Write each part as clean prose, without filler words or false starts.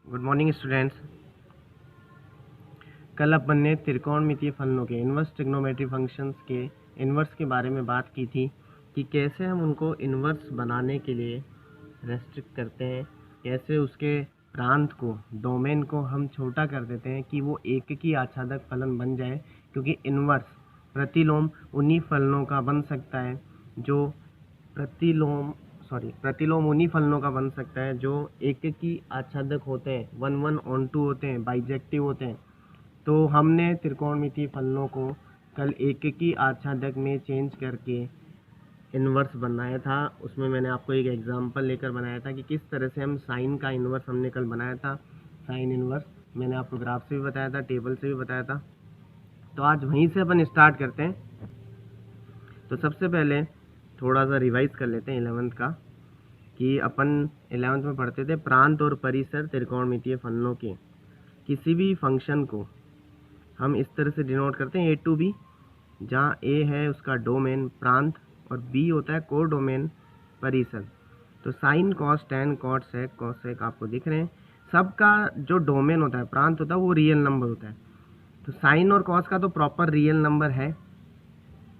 Good morning students. कल अपन ने त्रिकोणमितीय फलनों के इन्वर्स ट्रिग्नोमेट्री फंक्शंस के इन्वर्स के बारे में बात की थी कि कैसे हम उनको इन्वर्स बनाने के लिए रेस्ट्रिक्ट करते हैं, कैसे उसके प्रांत को, डोमेन को हम छोटा कर देते हैं कि वो एककी आच्छादक फलन बन जाए, क्योंकि इन्वर्स प्रतिलोम उन्हीं फलनों का बन सकता है जो प्रतिलोम उन्हीं फलनों का बन सकता है जो एककी आच्छादक होते हैं, 1:1 होते हैं, बाइजेक्टिव होते हैं। तो हमने त्रिकोणमितीय फलनों को कल एककी आच्छादक में चेंज करके इन्वर्स बनाया था। उसमें मैंने आपको एक एग्जांपल लेकर बनाया था कि किस तरह से हम साइन का इन्वर्स हमने कल बनाया था। साइन इन्वर्स मैंने आपको ग्राफ से भी बताया था, टेबल से भी बताया था। तो आज वहीं से अपन स्टार्ट करते हैं। तो सबसे पहले थोड़ा सा रिवाइज कर लेते हैं 11th का, कि अपन 11th में पढ़ते थे प्रांत और परिसर त्रिकोणमितीय फलनों के। किसी भी फंक्शन को हम इस तरह से डिनोट करते हैं, ए टू बी, जहाँ ए है उसका डोमेन प्रांत और बी होता है को डोमेन परिसर। तो sine cos tan cot sec cosec आपको दिख रहे हैं, सबका जो डोमेन होता है, प्रांत होता है, वो रियल नंबर होता है। तो साइन और कॉस का तो प्रॉपर रियल नंबर है,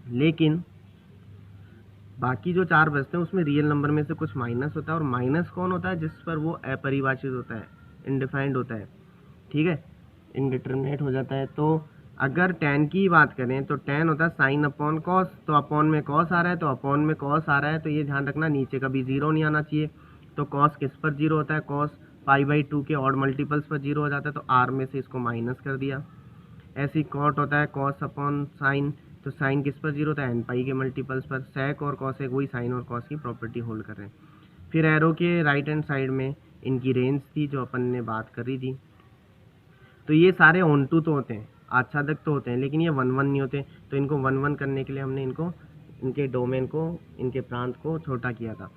लेकिन बाकी जो चार बचते हैं उसमें रियल नंबर में से कुछ माइनस होता है, और माइनस कौन होता है? जिस पर वो अपरिभाषित होता है, इनडिफाइंड होता है, ठीक है, इनडिटरमिनेट हो जाता है। तो अगर tan की बात करें तो tan होता है साइन अपॉन कॉस, तो अपॉन में कॉस आ रहा है, तो अपॉन में कॉस आ रहा है, तो ये ध्यान रखना नीचे कभी जीरो नहीं आना चाहिए। तो कॉस किस पर जीरो होता है? कॉस π/2 के ऑड मल्टीपल्स पर जीरो हो जाता है, तो r में से इसको माइनस कर दिया। ऐसे ही कॉट होता है कॉस अपॉन साइन, तो साइन किस पर जीरो होता है? n पाई के मल्टीपल्स पर। सेक और कॉसेक वही साइन और कॉस की प्रॉपर्टी होल्ड कर रहे हैं। फिर एरो के राइट हैंड साइड में इनकी रेंज थी जो अपन ने बात करी थी। तो ये सारे ऑन टू तो होते हैं, आच्छादक तो होते हैं, लेकिन ये 1:1 नहीं होते। तो इनको 1:1 करने के लिए हमने इनको, इनके डोमेन को, इनके प्रांत को छोटा किया था।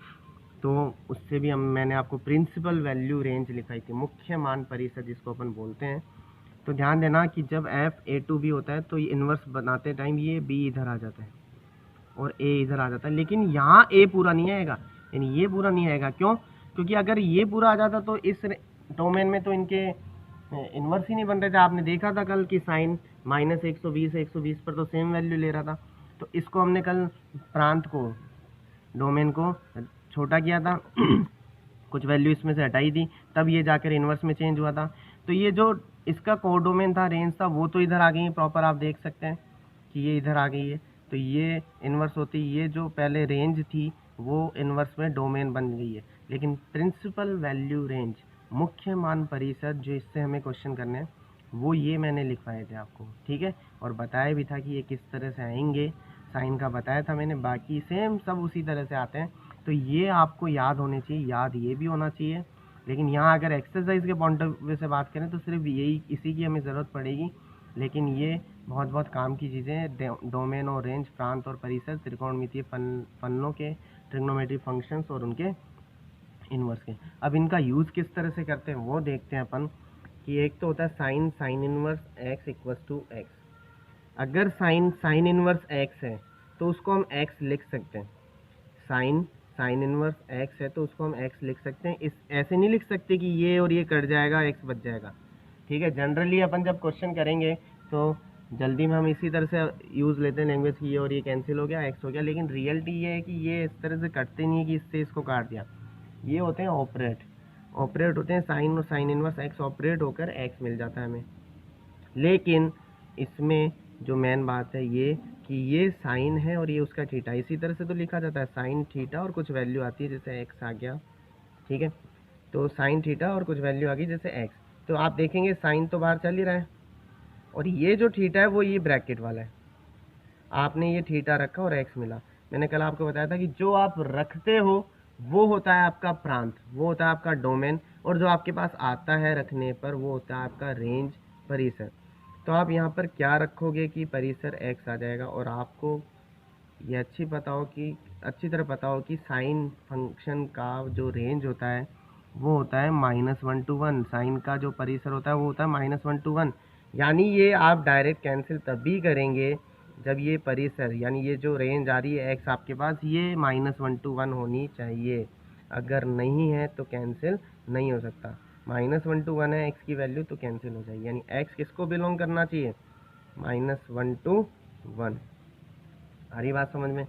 तो उससे भी मैंने आपको प्रिंसिपल वैल्यू रेंज लिखाई थी, मुख्य मान परिसर जिसको अपन बोलते हैं। तो ध्यान देना कि जब f a टू b होता है तो ये इन्वर्स बनाते टाइम ये b इधर आ जाता है और a इधर आ जाता है, लेकिन यहाँ a पूरा नहीं आएगा, यानी ये पूरा नहीं आएगा। क्यों? क्योंकि अगर ये पूरा आ जाता तो इस डोमेन में तो इनके इन्वर्स ही नहीं बन रहे थे। आपने देखा था कल कि साइन -120 है, 120 पर तो सेम वैल्यू ले रहा था। तो इसको हमने कल प्रांत को, डोमेन को छोटा किया था कुछ वैल्यू इसमें से हटाई थी, तब ये जाकर इन्वर्स में चेंज हुआ था। तो ये जो इसका कोडोमेन था, रेंज था, वो तो इधर आ गई है प्रॉपर, आप देख सकते हैं कि ये इधर आ गई है। तो ये इन्वर्स होती, ये जो पहले रेंज थी वो इन्वर्स में डोमेन बन गई है। लेकिन प्रिंसिपल वैल्यू रेंज, मुख्य मान परिसर, जो इससे हमें क्वेश्चन करने हैं, वो ये मैंने लिखवाए थे आपको, ठीक है, और बताया भी था कि ये किस तरह से आएंगे। साइन का बताया था मैंने, बाकी सेम सब उसी तरह से आते हैं। तो ये आपको याद होने चाहिए, याद ये भी होना चाहिए। लेकिन यहाँ अगर एक्सरसाइज के पॉइंट ऑफ व्यू से बात करें तो सिर्फ यही, इसी की हमें ज़रूरत पड़ेगी। लेकिन ये बहुत बहुत काम की चीज़ें हैं, डोमेन और रेंज, प्रांत और परिसर, त्रिकोणमितीय फलनों के ट्रिग्नोमेट्री फंक्शंस और उनके इन्वर्स के। अब इनका यूज़ किस तरह से करते हैं वो देखते हैं अपन, कि एक तो होता है sine inverse x equal to x. अगर साइन इनवर्स x है तो उसको हम x लिख सकते हैं। साइन इनवर्स x है तो उसको हम x लिख सकते हैं। इस ऐसे नहीं लिख सकते कि ये और ये कट जाएगा, x बच जाएगा, ठीक है। जनरली अपन जब क्वेश्चन करेंगे तो जल्दी में हम इसी तरह से यूज़ लेते हैं लैंग्वेज की, ये और ये कैंसिल हो गया, x हो गया। लेकिन रियलिटी ये है कि ये इस तरह से कटते नहीं है कि इससे इसको काट दिया। ये होते हैं ऑपरेट होते हैं, साइन और साइन इनवर्स x ऑपरेट होकर x मिल जाता है हमें। लेकिन इसमें जो मेन बात है ये कि ये साइन है और ये उसका थीटा, इसी तरह से तो लिखा जाता है साइन थीटा, और कुछ वैल्यू आती है जैसे x आ गया, ठीक है। तो साइन थीटा और कुछ वैल्यू आ गई जैसे x। तो आप देखेंगे साइन तो बाहर चल ही रहा है, और ये जो थीटा है वो ये ब्रैकेट वाला है। आपने ये थीटा रखा और x मिला। मैंने कल आपको बताया था कि जो आप रखते हो वो होता है आपका प्रांत, वो होता है आपका डोमेन, और जो आपके पास आता है रखने पर वो होता है आपका रेंज, परिसर। तो आप यहाँ पर क्या रखोगे कि परिसर x आ जाएगा, और आपको ये अच्छी तरह पता हो कि साइन फंक्शन का जो रेंज होता है वो होता है -1 to 1। साइन का जो परिसर होता है वो होता है -1 to 1। यानी ये आप डायरेक्ट कैंसिल तभी करेंगे जब ये परिसर, यानी ये जो रेंज आ रही है x आपके पास, ये -1 to 1 होनी चाहिए। अगर नहीं है तो कैंसिल नहीं हो सकता। -1 to 1 है एक्स की वैल्यू, तो कैंसिल हो जाएगी, यानी एक्स किसको बिलोंग करना चाहिए, -1 to 1। आ रही बात समझ में।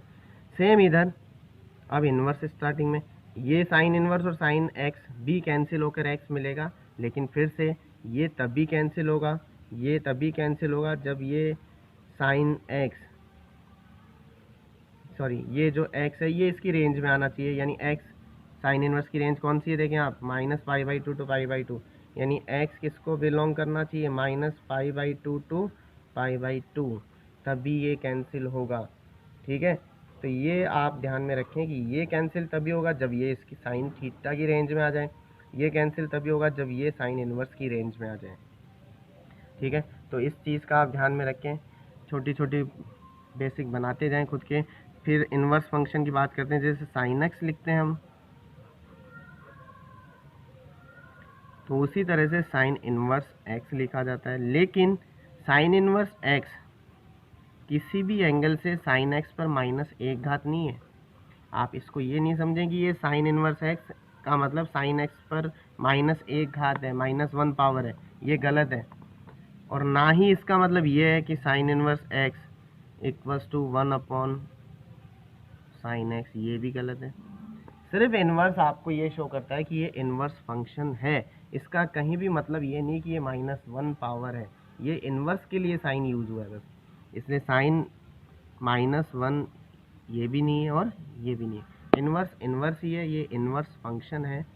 सेम इधर अब इन्वर्स स्टार्टिंग में ये साइन इन्वर्स और साइन एक्स भी कैंसिल होकर एक्स मिलेगा, लेकिन फिर से ये तभी कैंसिल होगा, ये तभी कैंसिल होगा जब ये साइन एक्स, सॉरी ये जो एक्स है ये इसकी रेंज में आना चाहिए, यानी एक्स साइन इनवर्स की रेंज कौन सी है, देखें आप, -π/2 to π/2, यानी एक्स किसको बिलोंग करना चाहिए, -π/2 to π/2, तभी ये कैंसिल होगा। ठीक है, तो ये आप ध्यान में रखें कि ये कैंसिल तभी होगा जब ये इसकी साइन थीटा की रेंज में आ जाए, ये कैंसिल तभी होगा जब ये साइन इनवर्स की रेंज में आ जाए। ठीक है, तो इस चीज़ का आप ध्यान में रखें, छोटी छोटी बेसिक बनाते जाएं खुद के। फिर इन्वर्स फंक्शन की बात करते हैं, जैसे साइन एक्स लिखते हैं हम, तो उसी तरह से साइन इन्वर्स एक्स लिखा जाता है, लेकिन साइन इन्वर्स एक्स किसी भी एंगल से साइन एक्स पर -1 नहीं है। आप इसको ये नहीं समझें कि ये साइन इन्वर्स एक्स का मतलब साइन एक्स पर -1 है, -1 पावर है, ये गलत है। और ना ही इसका मतलब ये है कि sine inverse x equals to 1 sine x, ये भी गलत है। सिर्फ इन्वर्स आपको ये शो करता है कि ये इन्वर्स फंक्शन है, इसका कहीं भी मतलब ये नहीं कि ये -1 पावर है, ये इन्वर्स के लिए साइन यूज हुआ है बस, इसलिए साइन -1 ये भी नहीं है और ये भी नहीं है, इन्वर्स इन्वर्स ही है, ये इन्वर्स फंक्शन है।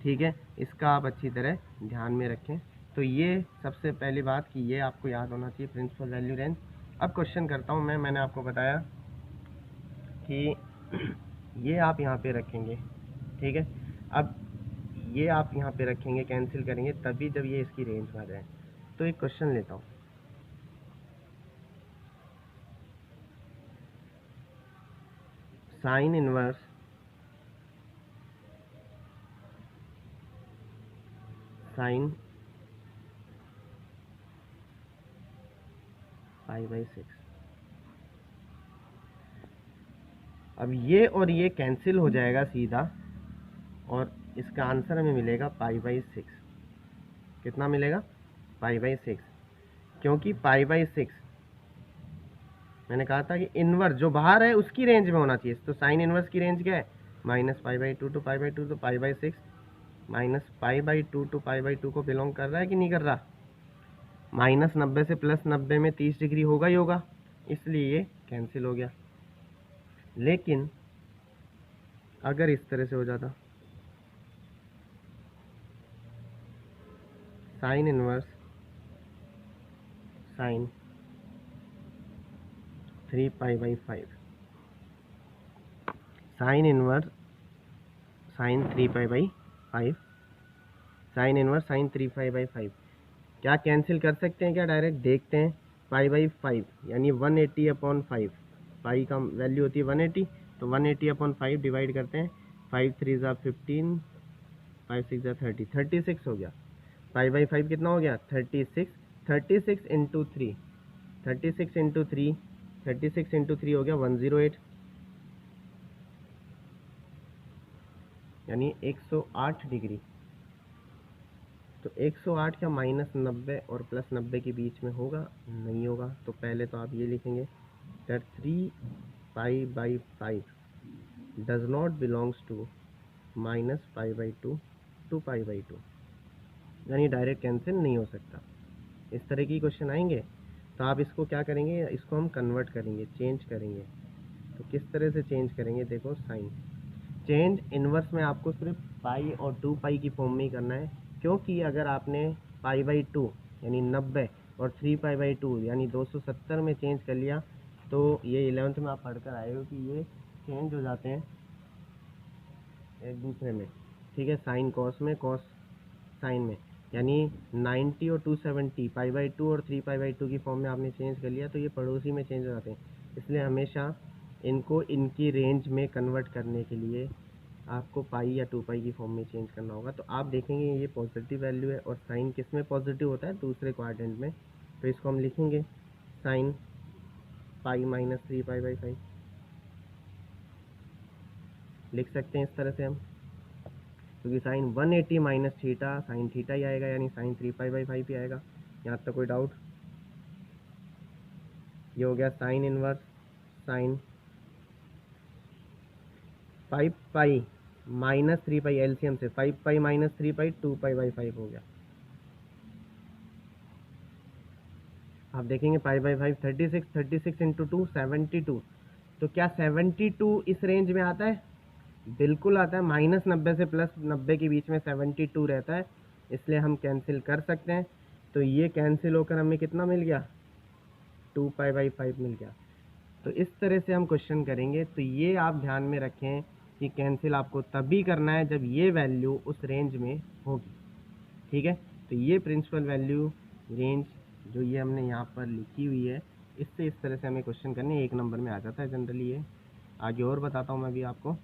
ठीक है, इसका आप अच्छी तरह ध्यान में रखें। तो ये सबसे पहली बात कि ये आपको याद होना चाहिए प्रिंसिपल वैल्यू रेंज। अब क्वेश्चन करता हूँ मैंने आपको बताया कि ये आप यहाँ पे रखेंगे, ठीक है, अब ये आप यहाँ पे रखेंगे, कैंसिल करेंगे तभी जब ये इसकी रेंज में आ जाए। तो एक क्वेश्चन लेता हूँ, साइन इनवर्स साइन π/6, अब ये और ये कैंसिल हो जाएगा सीधा, और इसका आंसर हमें मिलेगा π/6। कितना मिलेगा, π/6, क्योंकि π/6 मैंने कहा था कि इनवर्स जो बाहर है उसकी रेंज में होना चाहिए, तो साइन इनवर्स की रेंज क्या है, -π/2 to π/2, तो π/6 -π/2 to π/2 को बिलोंग कर रहा है कि नहीं कर रहा, -90 से +90 में 30 डिग्री होगा ही होगा, इसलिए ये कैंसिल हो गया। लेकिन अगर इस तरह से हो जाता, sine inverse sine 3π/5, sine inverse sine 3π/5, sine inverse sine 3π/5 क्या कैंसिल कर सकते हैं क्या, डायरेक्ट देखते हैं। π/5 यानी 180/5, पाई का वैल्यू होती है 180, तो 180/5 डिवाइड करते हैं, 5 3 ज़ा 15, 5 6 ज़ा 30, 36 हो गया। π/5 कितना हो गया, 36, 36 इंटू 3, 36 इंटू 3, 36 इंटू 3 हो गया 108, यानी 108 डिग्री। तो 108 का -90 और +90 के बीच में होगा, नहीं होगा, तो पहले तो आप ये लिखेंगे that 3π/5 does not belongs to -π/2 to π/2, यानी डायरेक्ट कैंसिल नहीं हो सकता। इस तरह की क्वेश्चन आएंगे तो आप इसको क्या करेंगे, इसको हम कन्वर्ट करेंगे, चेंज करेंगे। तो किस तरह से चेंज करेंगे, देखो साइन चेंज इन्वर्स में आपको सिर्फ पाई और 2π की फॉर्म में ही करना है, क्योंकि अगर आपने π/2 यानी 90 और 3π/2 यानी 270 में चेंज कर लिया, तो ये 11th में आप पढ़कर आए हो कि ये चेंज हो जाते हैं एक दूसरे में। ठीक है, साइन कॉस में, कॉस साइन में, यानी 90 और 270 π/2 और 3π/2 की फॉर्म में आपने चेंज कर लिया, तो ये पड़ोसी में चेंज हो जाते हैं। इसलिए हमेशा इनको इनकी रेंज में कन्वर्ट करने के लिए आपको पाई या 2π की फॉर्म में चेंज करना होगा। तो आप देखेंगे ये पॉजिटिव वैल्यू है, और साइन किस में पॉजिटिव होता है, दूसरे क्वाड्रेंट में, तो इसको हम लिखेंगे साइन π-3π/5 लिख सकते हैं इस तरह से हम। क्योंकि sine 180 minus theta sine theta ही आएगा, यानी साइन 3π/5 ही आएगा। यहाँ तक कोई डाउट? ये हो गया sine inverse sine 5π minus 3π, LCM से 5π माइनस 3π 2π/5 हो गया। आप देखेंगे π/5 36 इंटू 2 72। तो क्या 72 इस रेंज में आता है? बिल्कुल आता है। -90 से +90 के बीच में 72 रहता है, इसलिए हम कैंसिल कर सकते हैं। तो ये कैंसिल होकर हमें कितना मिल गया? 2π/5 मिल गया। तो इस तरह से हम क्वेश्चन करेंगे। तो ये आप ध्यान में रखें कि कैंसिल आपको तभी करना है जब ये वैल्यू उस रेंज में होगी, ठीक है। तो ये प्रिंसिपल वैल्यू रेंज जो ये हमने यहाँ पर लिखी हुई है, इससे इस तरह से हमें क्वेश्चन करने 1 नंबर में आ जाता है जनरली। ये आगे और बताता हूँ मैं भी आपको।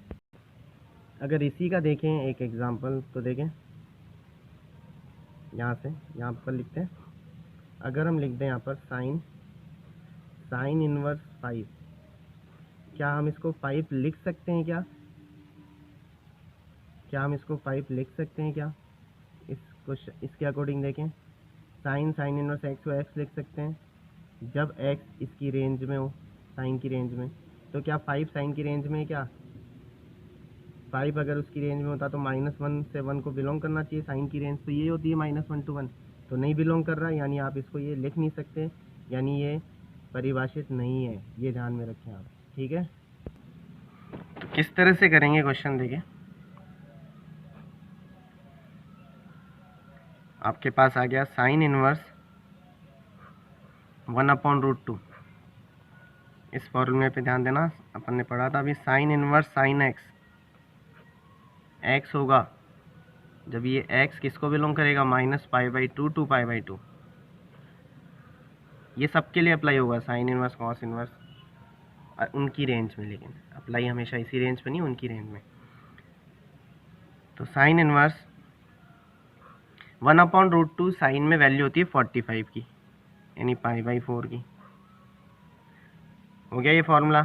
अगर इसी का देखें एक एग्जांपल, तो देखें यहाँ पर लिखते हैं। अगर हम लिख दें यहाँ पर साइन इनवर्स 5, क्या हम इसको 5 लिख सकते हैं क्या? क्या हम इसको 5 लिख सकते हैं क्या? इसके अकॉर्डिंग देखें, साइन इनवर्स एक्स को एक्स लिख सकते हैं जब एक्स इसकी रेंज में हो, साइन की रेंज में। तो क्या 5 साइन की रेंज में है क्या? 5 अगर उसकी रेंज में होता तो -1 से 1 को बिलोंग करना चाहिए। साइन की रेंज तो ये होती है -1 to 1, तो नहीं बिलोंग कर रहा, यानी आप इसको ये लिख नहीं सकते, यानी ये परिभाषित नहीं है। ये ध्यान में रखें आप, ठीक है। तो किस तरह से करेंगे क्वेश्चन देखिए। आपके पास आ गया साइन इनवर्स 1/√2। इस फॉर्मूले पे ध्यान देना, अपन ने पढ़ा था अभी। साइन इनवर्स साइन एक्स होगा जब ये x किसको बिलोंग करेगा? -π/2 to π/2। ये सबके लिए अप्लाई होगा, साइन इनवर्स कॉस इनवर्स उनकी रेंज में, लेकिन अप्लाई हमेशा इसी रेंज पे नहीं, उनकी रेंज में। तो साइन इनवर्स 1/√2 साइन में वैल्यू होती है 45 की, यानी π/4 की। हो गया ये फॉर्मूला,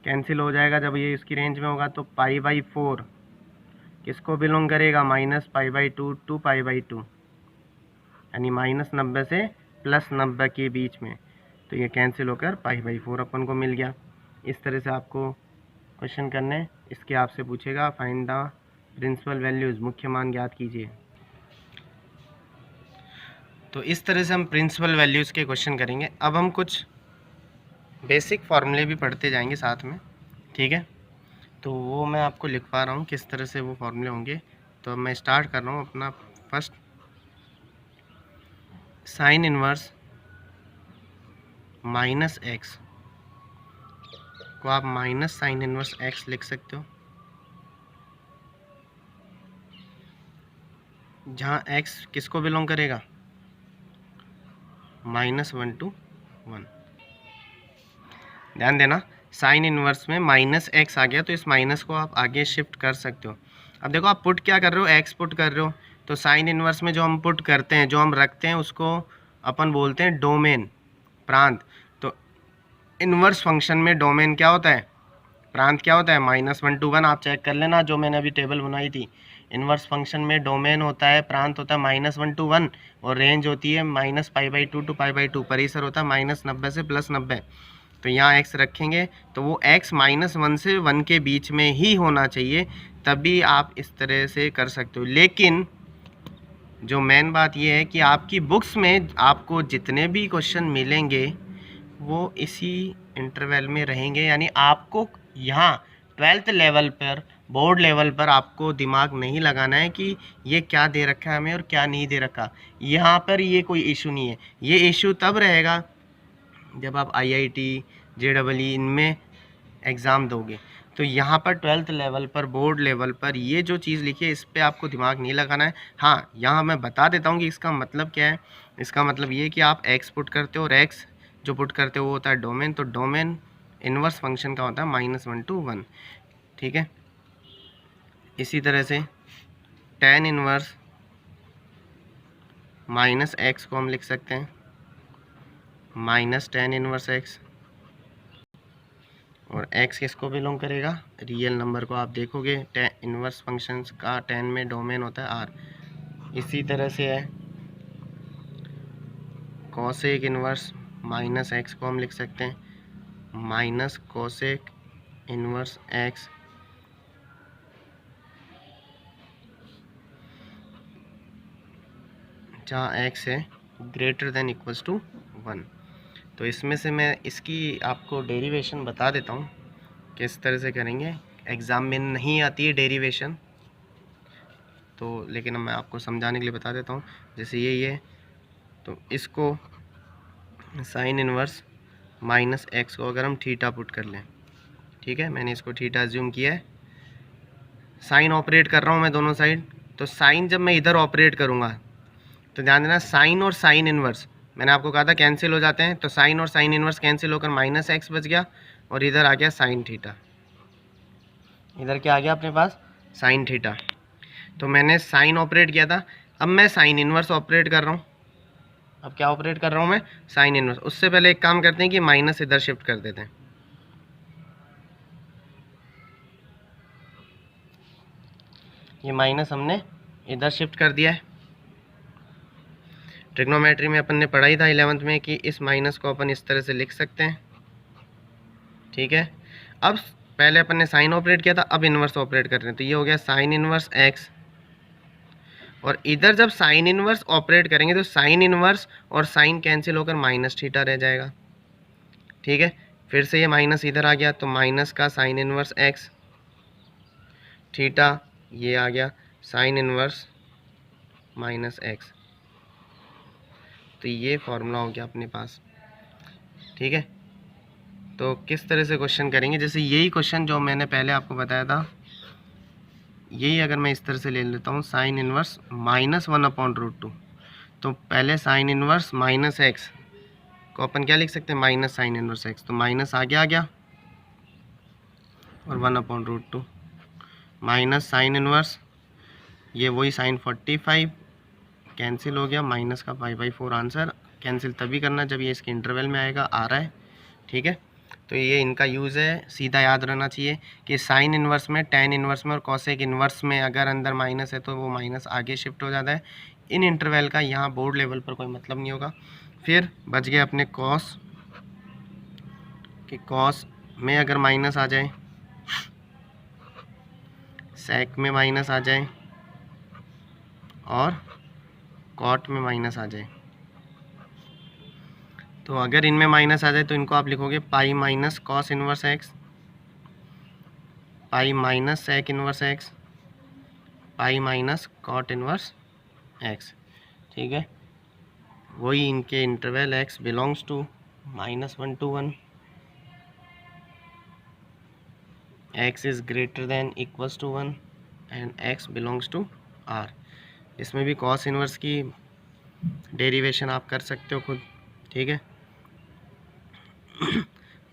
कैंसिल हो जाएगा जब ये इसकी रेंज में होगा। तो π/4 किसको बिलोंग करेगा? -π/2 to π/2, यानी -90 से +90 के बीच में। तो ये कैंसिल होकर π/4 अपन को मिल गया। इस तरह से आपको क्वेश्चन करने। इसके आपसे पूछेगा फाइंड द प्रिंसिपल वैल्यूज़, मुख्य मान ज्ञात कीजिए। तो इस तरह से हम प्रिंसिपल वैल्यूज़ के क्वेश्चन करेंगे। अब हम कुछ बेसिक फार्मूले भी पढ़ते जाएंगे साथ में, ठीक है। तो वो मैं आपको लिखवा रहा हूँ किस तरह से वो फार्मूले होंगे। तो अब मैं स्टार्ट कर रहा हूँ अपना फर्स्ट। साइन इनवर्स -x को आप -sin इनवर्स x लिख सकते हो, जहाँ x किसको बिलोंग करेगा? -1 to 1। ध्यान देना, साइन इनवर्स में -x आ गया तो इस माइनस को आप आगे शिफ्ट कर सकते हो। अब देखो आप पुट क्या कर रहे हो? x पुट कर रहे हो। तो साइन इनवर्स में जो हम पुट करते हैं, जो हम रखते हैं, उसको अपन बोलते हैं डोमेन, प्रांत। तो इनवर्स फंक्शन में डोमेन क्या होता है? प्रांत क्या होता है? -1 to 1। आप चेक कर लेना, जो मैंने अभी टेबल बनाई थी। इनवर्स फंक्शन में डोमेन होता है, प्रांत होता है -1 to 1, और रेंज होती है -π/2 to π/2। परिसर होता है -90 से +90। तो यहाँ x रखेंगे तो वो x -1 से 1 के बीच में ही होना चाहिए, तभी आप इस तरह से कर सकते हो। लेकिन जो मेन बात ये है कि आपकी बुक्स में आपको जितने भी क्वेश्चन मिलेंगे वो इसी इंटरवल में रहेंगे, यानी आपको यहाँ 12th लेवल पर, बोर्ड लेवल पर आपको दिमाग नहीं लगाना है कि ये क्या दे रखा है हमें और क्या नहीं दे रखा। यहाँ पर ये कोई इशू नहीं है। ये इशू तब रहेगा जब आप IIT JEE इनमें एग्ज़ाम दोगे। तो यहाँ पर 12th लेवल पर, बोर्ड लेवल पर ये जो चीज़ लिखी है, इस पर आपको दिमाग नहीं लगाना है। हाँ, यहाँ मैं बता देता हूँ कि इसका मतलब क्या है। इसका मतलब ये कि आप x पुट करते हो, और x जो पुट करते हो वो होता है डोमेन। तो डोमेन इनवर्स फंक्शन का होता है -1 to 1, ठीक है। इसी तरह से tan इनवर्स -x को हम लिख सकते हैं -tan इनवर्स x। और x किसको बिलोंग करेगा, रियल नंबर को। आप देखोगे इनवर्स फंक्शंस का 10 में डोमेन होता है r। इसी तरह से है कोसेक इनवर्स माइनस एक्स को हम लिख सकते हैं माइनस कोसेक इनवर्स एक्स जहाँ x है ग्रेटर देन इक्वल्स टू 1। तो इसमें से मैं इसकी आपको डेरिवेशन बता देता हूँ किस तरह से करेंगे। एग्ज़ाम में नहीं आती है डेरिवेशन, तो लेकिन मैं आपको समझाने के लिए बता देता हूँ। जैसे ये तो इसको साइन इनवर्स माइनस एक्स को अगर हम थीटा पुट कर लें, ठीक है, मैंने इसको थीटा अज्यूम किया है। साइन ऑपरेट कर रहा हूँ मैं दोनों साइड, तो साइन जब मैं इधर ऑपरेट करूँगा तो ध्यान देना साइन और साइन इनवर्स मैंने आपको कहा था कैंसिल हो जाते हैं। तो साइन और साइन इनवर्स कैंसिल होकर माइनस एक्स बच गया और इधर आ गया साइन थीटा। इधर क्या आ गया अपने पास, साइन थीटा। तो मैंने साइन ऑपरेट किया था, अब मैं साइन इनवर्स ऑपरेट कर रहा हूँ। अब क्या ऑपरेट कर रहा हूँ मैं, साइन इनवर्स। उससे पहले एक काम करते हैं कि माइनस इधर शिफ्ट कर देते हैं। ये माइनस हमने इधर शिफ्ट कर दिया है। ट्रिग्नोमेट्री में अपन ने पढ़ा ही था 11th में कि इस माइनस को अपन इस तरह से लिख सकते हैं, ठीक है। अब पहले अपन ने साइन ऑपरेट किया था, अब इनवर्स ऑपरेट कर रहे हैं, तो ये हो गया साइन इनवर्स एक्स। और इधर जब साइन इनवर्स ऑपरेट करेंगे तो साइन इनवर्स और साइन कैंसिल होकर माइनस थीटा रह जाएगा, ठीक है। फिर से ये माइनस इधर आ गया तो माइनस का साइन इनवर्स एक्स थीटा, ये आ गया साइन इनवर्स माइनस एक्स। तो ये फॉर्मूला हो गया अपने पास, ठीक है। तो किस तरह से क्वेश्चन करेंगे, जैसे यही क्वेश्चन जो मैंने पहले आपको बताया था, यही अगर मैं इस तरह से ले लेता हूँ साइन इनवर्स माइनस 1/√2, तो पहले साइन इनवर्स माइनस एक्स को अपन क्या लिख सकते हैं, माइनस साइन इनवर्स एक्स। तो माइनस आ गया और 1/√2 माइनस साइन इनवर्स, ये वही साइन 45 कैंसिल हो गया, माइनस का 5/4 आंसर। कैंसिल तभी करना जब ये इसके इंटरवल में आएगा, आ रहा है, ठीक है। तो ये इनका यूज़ है, सीधा याद रहना चाहिए कि साइन इनवर्स में, टेन इनवर्स में और कॉसेक इनवर्स में अगर अंदर माइनस है तो वो माइनस आगे शिफ्ट हो जाता है। इन इंटरवल का यहाँ बोर्ड लेवल पर कोई मतलब नहीं होगा। फिर बच गए अपने कॉस, कि कॉस में अगर माइनस आ जाए, सेक में माइनस आ जाए और कॉट में माइनस आ जाए। तो अगर इनमें माइनस आ जाए तो इनको आप लिखोगे pi minus cos inverse x, pi minus sec inverse x, pi minus cot inverse x, ठीक है। वही इनके interval x belongs to -1 to 1, x is greater than equals to 1 and x belongs to R. इसमें भी cos inverse की derivation आप कर सकते हो खुद, ठीक है।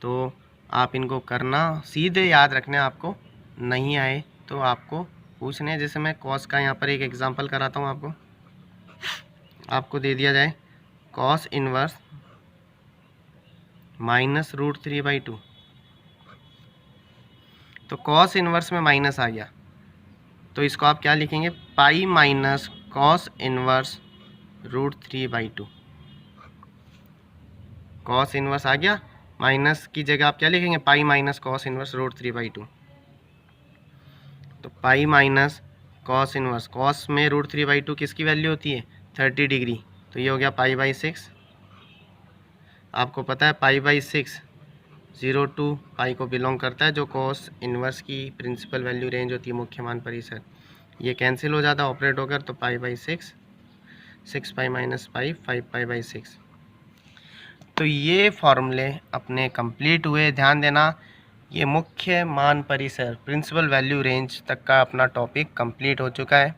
तो आप इनको करना, सीधे याद रखने, आपको नहीं आए तो आपको पूछने हैं। जैसे मैं कॉस का यहाँ पर एक एग्जांपल कराता हूँ आपको दे दिया जाए कॉस इनवर्स -√3/2, तो कॉस इनवर्स में माइनस आ गया तो इसको आप क्या लिखेंगे, pi minus cos inverse √3/2। Cos inverse आ गया, माइनस की जगह आप क्या लिखेंगे, पाई माइनस कॉस इनवर्स √3/2। तो पाई माइनस कॉस इनवर्स, कॉस में √3/2 किसकी वैल्यू होती है, 30 डिग्री, तो ये हो गया पाई/6। आपको पता है पाई/6 0 to पाई को बिलोंग करता है, जो कॉस इनवर्स की प्रिंसिपल वैल्यू रेंज होती है, मुख्य मान परिसर। ये कैंसिल हो जाता है ऑपरेट होकर, तो पाई/6, 6 पाई माइनस पाई, 5 पाई/6। तो ये फॉर्मूले अपने कंप्लीट हुए। ध्यान देना, ये मुख्य मान परिसर प्रिंसिपल वैल्यू रेंज तक का अपना टॉपिक कंप्लीट हो चुका है,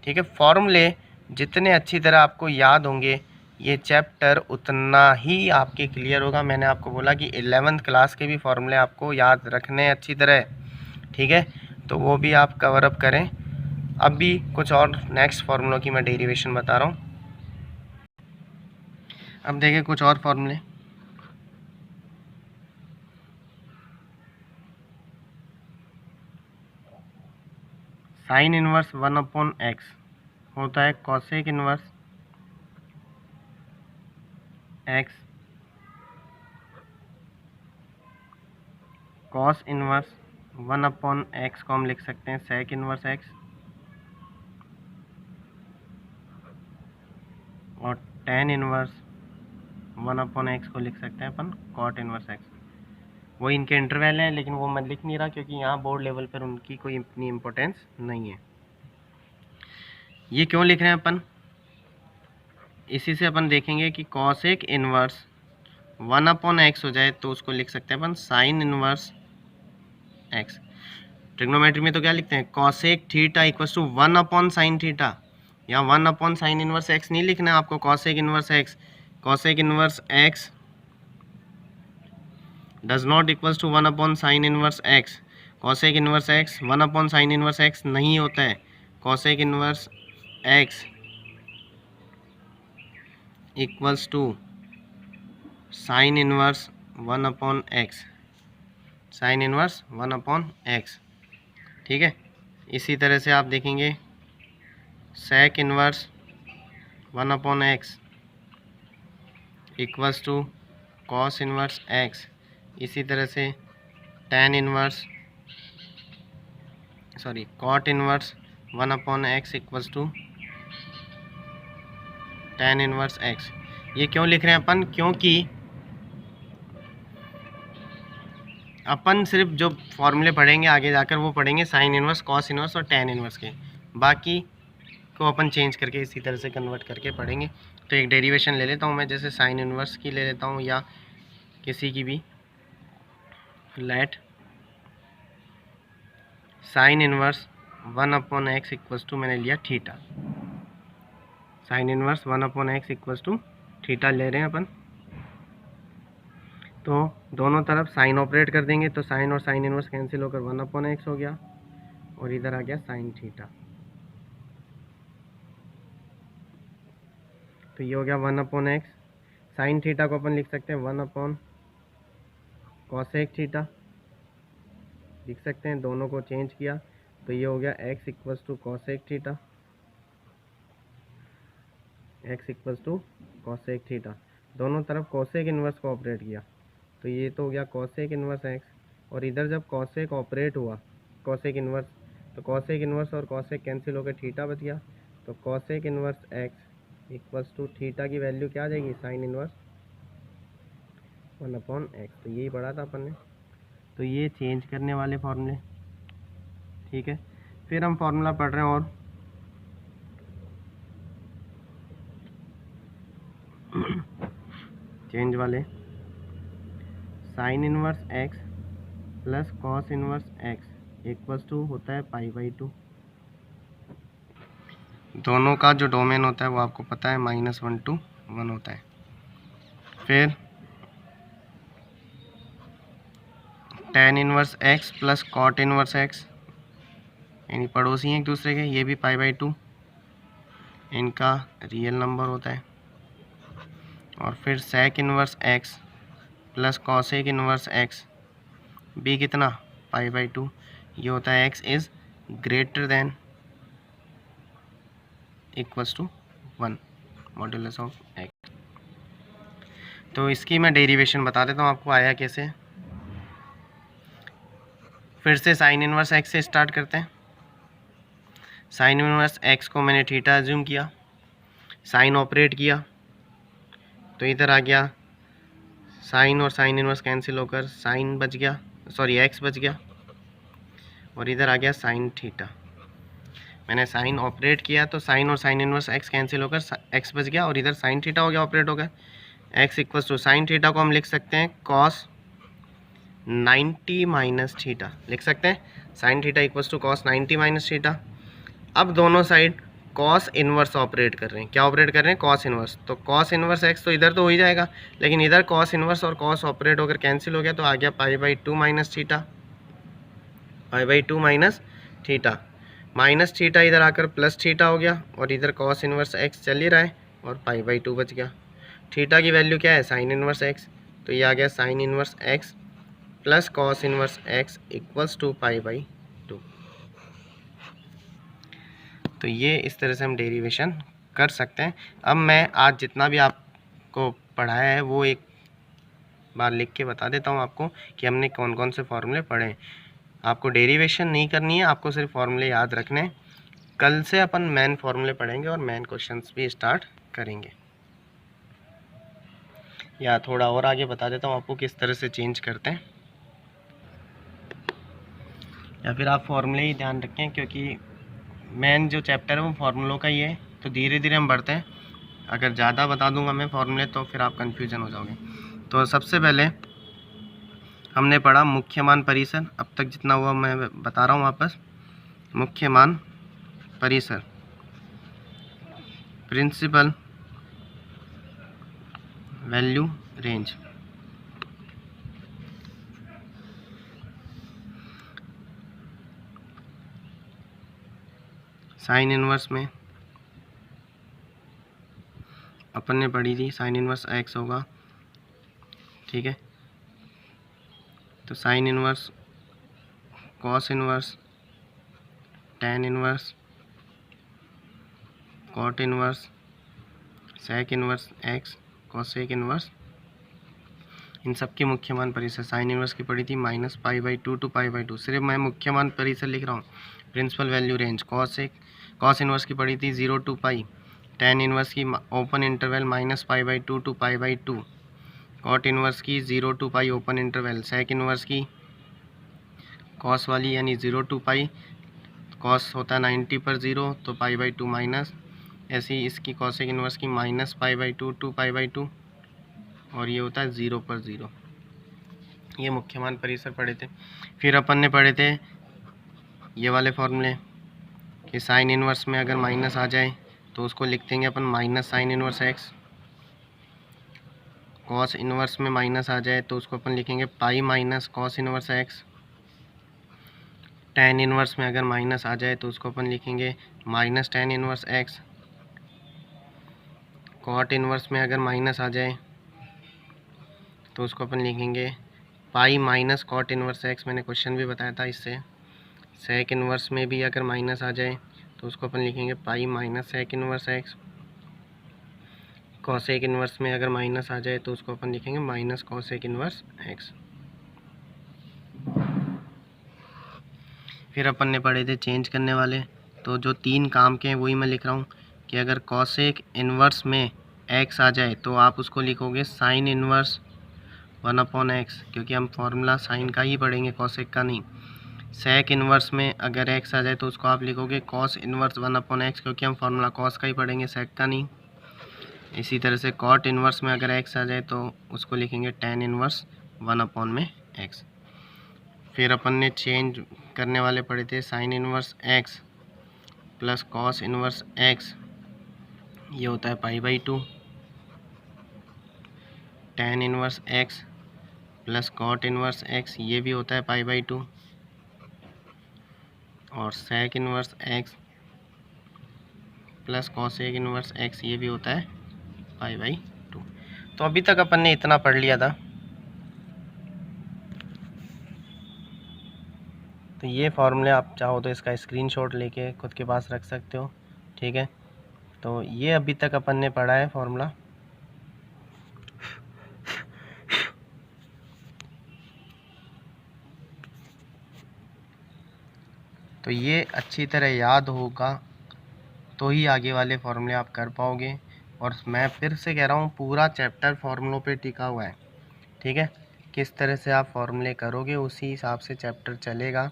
ठीक है। फॉर्मूले जितने अच्छी तरह आपको याद होंगे, ये चैप्टर उतना ही आपके क्लियर होगा। मैंने आपको बोला कि 11th क्लास के भी फॉर्मूले आपको याद रखने अच्छी तरह, ठीक है, तो वो भी आप कवर अप करें। अब भी कुछ और नेक्स्ट फार्मूलों की मैं डेरिवेशन बता रहा हूँ। अब देखिए कुछ और फार्मूले, साइन इनवर्स 1/x होता है cosec inverse x, cos inverse 1/x को हम लिख सकते हैं सेक इनवर्स x, और टेन इनवर्स 1/x को लिख सकते हैं अपन कॉट इनवर्स x। वो इनके इंटरवल हैं, लेकिन वो मैं लिख नहीं रहा क्योंकि यहाँ बोर्ड लेवल पर उनकी कोई इतनी इम्पोर्टेंस नहीं है। ये क्यों लिख रहे हैं अपन, इसी से अपन देखेंगे कि कॉसेक इनवर्स 1/x हो जाए तो उसको लिख सकते हैं अपन साइन इनवर्स x। ट्रिग्नोमेट्री में तो क्या लिखते हैं, cosec theta equals to 1/sin theta. यहाँ 1/sin इनवर्स x नहीं लिखना है आपको, cosec inverse x। Cosec inverse x does not equals to 1/sin inverse x। Cosec inverse x 1/sin inverse x नहीं होता है। Cosec inverse x equals to sine inverse 1/x, sine inverse 1/x। ठीक है, इसी तरह से आप देखेंगे sec inverse 1/x equals to cos inverse x। इसी तरह से tan inverse cot inverse 1/x equals to tan inverse x। ये क्यों लिख रहे हैं अपन, क्योंकि अपन सिर्फ जो फॉर्मूले पढ़ेंगे आगे जाकर वो पढ़ेंगे साइन इनवर्स, कॉस इनवर्स और टेन इनवर्स के, बाकी को अपन चेंज करके इसी तरह से कन्वर्ट करके पढ़ेंगे। तो एक डेरिवेशन ले लेता हूँ मैं, जैसे साइन इनवर्स की ले लेता हूँ या किसी की भी। Let sine inverse 1/x equals to, मैंने लिया theta. Sine inverse 1/x equals to theta ले रहे हैं अपन, तो दोनों तरफ साइन ऑपरेट कर देंगे तो साइन और साइन इनवर्स कैंसिल होकर 1/x हो गया, और इधर आ गया साइन थीटा। तो ये हो गया 1/x। साइन थीटा को अपन लिख सकते हैं 1/cosec थीटा, लिख सकते हैं। दोनों को चेंज किया तो ये हो गया x equals to cosec theta, x equals to cosec theta. दोनों तरफ कॉसेक इनवर्स को ऑपरेट किया तो ये तो हो गया कॉसेक इनवर्स x, और इधर जब कॉसेक ऑपरेट हुआ कॉसेक इनवर्स, तो कॉसेक इनवर्स और कॉसेक कैंसिल होकर थीटा बच गया। तो cosec inverse x equals to theta की वैल्यू क्या आ जाएगी, साइन इनवर्स 1/x। तो यही पढ़ा था अपन ने, तो ये चेंज करने वाले फॉर्मूले। ठीक है, फिर हम फॉर्मूला पढ़ रहे हैं और चेंज वाले। Sine inverse x plus cos inverse x equals to होता है π/2। दोनों का जो डोमेन होता है वो आपको पता है -1 to 1 होता है। फिर tan inverse x plus cot inverse x, यानी पड़ोसी हैं एक दूसरे के, ये भी π/2 इनका रियल नंबर होता है। और फिर sec inverse x plus cosec inverse x भी कितना, π/2। ये होता है x is greater than equals to 1 modulus of x। तो इसकी मैं डेरिवेशन बता देता हूँ आपको आया कैसे। फिर से साइन इनवर्स x से स्टार्ट करते हैं। साइन इनवर्स x को मैंने थीटा एज्यूम किया, साइन ऑपरेट किया तो इधर आ गया साइन और साइन इनवर्स कैंसिल होकर साइन बच गया, x बच गया, और इधर आ गया साइन थीटा। मैंने साइन ऑपरेट किया तो साइन और साइन इनवर्स x कैंसिल होकर x बच गया, और इधर साइन थीटा हो गया ऑपरेट होकर। x equals to sine theta को हम लिख सकते हैं cos 90 माइनस थीटा, लिख सकते हैं sine theta equals to cos 90 minus theta. अब दोनों साइड कॉस इनवर्स ऑपरेट कर रहे हैं, क्या ऑपरेट कर रहे हैं, कॉस इनवर्स। तो कॉस इनवर्स x तो इधर तो हो ही जाएगा, लेकिन इधर कॉस इनवर्स और कॉस ऑपरेट होकर कैंसिल हो गया तो आ गया π/2 minus theta, π/2 minus theta. Minus theta इधर आकर प्लस थीटा हो गया, और इधर कॉस इनवर्स x चल ही रहा है और π/2 बच गया। थीटा की वैल्यू क्या है, साइन इनवर्स x, तो ये आ गया sine inverse x plus cos inverse x equals to π/2। तो ये इस तरह से हम डेरिवेशन कर सकते हैं। अब मैं आज जितना भी आपको पढ़ाया है वो एक बार लिख के बता देता हूँ आपको कि हमने कौन कौन से फॉर्मूले पढ़े। आपको डेरिवेशन नहीं करनी है, आपको सिर्फ फॉर्मूले याद रखने हैं। कल से अपन मेन फॉर्मूले पढ़ेंगे और मेन क्वेश्चंस भी स्टार्ट करेंगे। या थोड़ा और आगे बता देता हूँ आपको किस तरह से चेंज करते हैं, या फिर आप फॉर्मूले ही ध्यान रखें, क्योंकि मेन जो चैप्टर है वो फार्मूलों का ही है। तो धीरे धीरे हम बढ़ते हैं। अगर ज़्यादा बता दूंगा मैं फॉर्मूले तो फिर आप कन्फ्यूजन हो जाओगे। तो सबसे पहले हमने पढ़ा मुख्य मान परिसर। अब तक जितना हुआ मैं बता रहा हूँ वापस। मुख्य मान परिसर, principal value range, sine inverse में अपन ने पढ़ी थी साइन इनवर्स एक्स होगा, ठीक है। तो sine inverse, cos inverse, tan inverse, cot inverse, sec inverse x, cosec inverse, इन सब की मुख्य मान परिसर। साइन इनवर्स की पड़ी थी -π/2 to π/2, सिर्फ मैं मुख्य मान परिसर लिख रहा हूँ। Principal value range, cos inverse की पड़ी थी 0 to π, टैन इनवर्स की open interval -π/2 to π/2, cot inverse की 0 to π open interval, sec inverse की कॉस वाली यानी 0 to π, कॉस होता है 90 पर 0 तो π/2 माइनस, ऐसे ही इसकी कॉसेक इनवर्स की -π/2 to π/2, और ये होता है 0 पर 0। ये मुख्य मान परिसर पढ़े थे। फिर अपन ने पढ़े थे ये वाले फॉर्मूले कि साइन इनवर्स में अगर माइनस आ जाए तो उसको लिख देंगे अपन minus sine inverse x, cos inverse में माइनस आ जाए तो उसको अपन लिखेंगे pi minus cos inverse x, tan inverse में अगर माइनस आ जाए तो उसको अपन लिखेंगे minus tan inverse x, cot inverse में अगर माइनस आ जाए तो उसको अपन लिखेंगे pi minus cot inverse x, मैंने क्वेश्चन भी बताया था इससे। सेक इनवर्स में भी अगर माइनस आ जाए तो उसको अपन लिखेंगे pi minus sec inverse x, cosec inverse में अगर माइनस आ जाए तो उसको अपन लिखेंगे माइनस कॉसेक इनवर्स एक्स। फिर अपन ने पढ़े थे चेंज करने वाले, तो जो 3 काम के हैं वही मैं लिख रहा हूँ कि अगर कॉसेक इनवर्स में एक्स आ जाए तो आप उसको लिखोगे साइन इनवर्स 1/x, क्योंकि हम फॉर्मूला साइन का ही पढ़ेंगे, कॉसेक का नहीं। सेक इनवर्स में अगर एक्स आ जाए तो उसको आप लिखोगे कॉस इनवर्स 1/x, क्योंकि हम फार्मूला कॉस का ही पढ़ेंगे, सेक का नहीं। इसी तरह से कॉट इनवर्स में अगर एक्स आ जाए तो उसको लिखेंगे टैन इनवर्स 1/x। फिर अपन ने चेंज करने वाले पढ़े थे sine inverse x plus cos inverse x, ये होता है π/2, tan inverse x plus cot inverse x, ये भी होता है π/2, और sec inverse x plus cosec inverse x, ये भी होता है π/2। तो अभी तक अपन ने इतना पढ़ लिया था। तो ये फॉर्मूले आप चाहो तो इसका स्क्रीनशॉट लेके खुद के पास रख सकते हो, ठीक है। तो ये अभी तक अपन ने पढ़ा है फॉर्मूला। तो ये अच्छी तरह याद होगा तो ही आगे वाले फॉर्मूले आप कर पाओगे। और मैं फिर से कह रहा हूँ पूरा चैप्टर फॉर्मूलों पे टिका हुआ है, ठीक है। किस तरह से आप फॉर्मूले करोगे उसी हिसाब से चैप्टर चलेगा।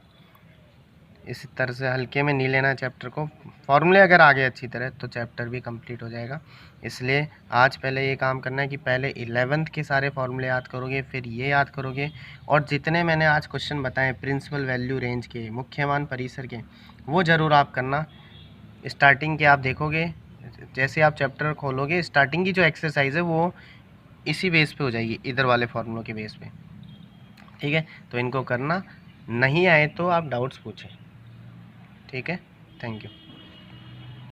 इस तरह से हल्के में नहीं लेना चैप्टर को। फॉर्मूले अगर आ गए अच्छी तरह तो चैप्टर भी कंप्लीट हो जाएगा। इसलिए आज पहले ये काम करना है कि पहले 11th के सारे फॉर्मूले याद करोगे, फिर ये याद करोगे, और जितने मैंने आज क्वेश्चन बताए प्रिंसिपल वैल्यू रेंज के, मुख्य मान परिसर के, वो ज़रूर आप करना। स्टार्टिंग के आप देखोगे, जैसे आप चैप्टर खोलोगे स्टार्टिंग की जो एक्सरसाइज है वो इसी बेस पे हो जाएगी, इधर वाले फॉर्मूलों के बेस पे, ठीक है। तो इनको करना, नहीं आए तो आप डाउट्स पूछें, ठीक है। Thank you.